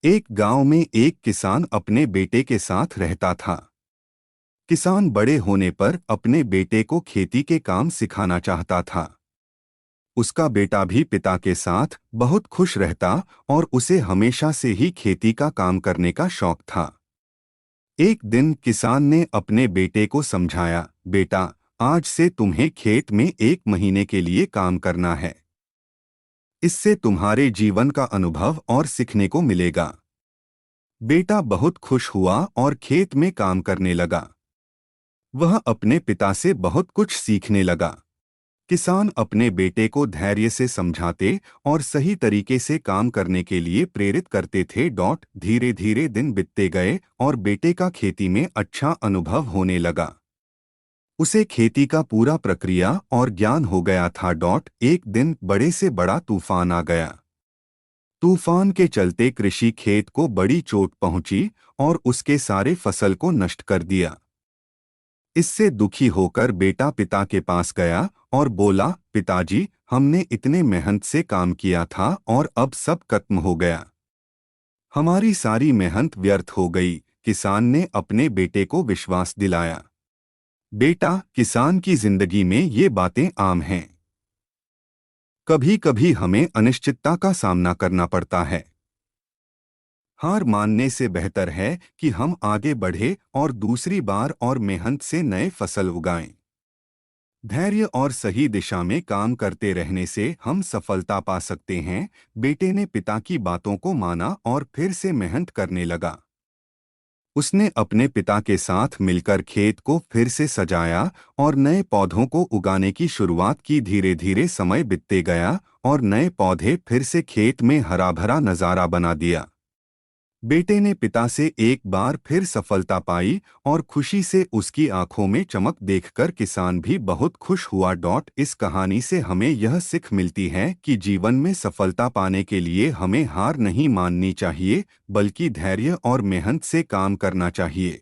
एक गांव में एक किसान अपने बेटे के साथ रहता था। किसान बड़े होने पर अपने बेटे को खेती के काम सिखाना चाहता था। उसका बेटा भी पिता के साथ बहुत खुश रहता और उसे हमेशा से ही खेती का काम करने का शौक था। एक दिन किसान ने अपने बेटे को समझाया, बेटा, आज से तुम्हें खेत में 1 महीने के लिए काम करना है। इससे तुम्हारे जीवन का अनुभव और सीखने को मिलेगा। बेटा बहुत खुश हुआ और खेत में काम करने लगा। वह अपने पिता से बहुत कुछ सीखने लगा। किसान अपने बेटे को धैर्य से समझाते और सही तरीके से काम करने के लिए प्रेरित करते थे। धीरे धीरे दिन बीतते गए और बेटे का खेती में अच्छा अनुभव होने लगा। उसे खेती का पूरा प्रक्रिया और ज्ञान हो गया था। एक दिन बड़े से बड़ा तूफान आ गया। तूफान के चलते कृषि खेत को बड़ी चोट पहुंची और उसके सारे फसल को नष्ट कर दिया। इससे दुखी होकर बेटा पिता के पास गया और बोला, पिताजी, हमने इतने मेहनत से काम किया था और अब सब खत्म हो गया। हमारी सारी मेहनत व्यर्थ हो गई। किसान ने अपने बेटे को विश्वास दिलाया। बेटा, किसान की जिंदगी में ये बातें आम हैं। कभी कभी हमें अनिश्चितता का सामना करना पड़ता है। हार मानने से बेहतर है कि हम आगे बढ़े और दूसरी बार और मेहनत से नए फसल उगाएं। धैर्य और सही दिशा में काम करते रहने से हम सफलता पा सकते हैं। बेटे ने पिता की बातों को माना और फिर से मेहनत करने लगा। उसने अपने पिता के साथ मिलकर खेत को फिर से सजाया और नए पौधों को उगाने की शुरुआत की। धीरे धीरे समय बीतते गया और नए पौधे फिर से खेत में हरा भरा नजारा बना दिया। बेटे ने पिता से एक बार फिर सफलता पाई और खुशी से उसकी आंखों में चमक देखकर किसान भी बहुत खुश हुआ। इस कहानी से हमें यह सीख मिलती है कि जीवन में सफलता पाने के लिए हमें हार नहीं माननी चाहिए, बल्कि धैर्य और मेहनत से काम करना चाहिए।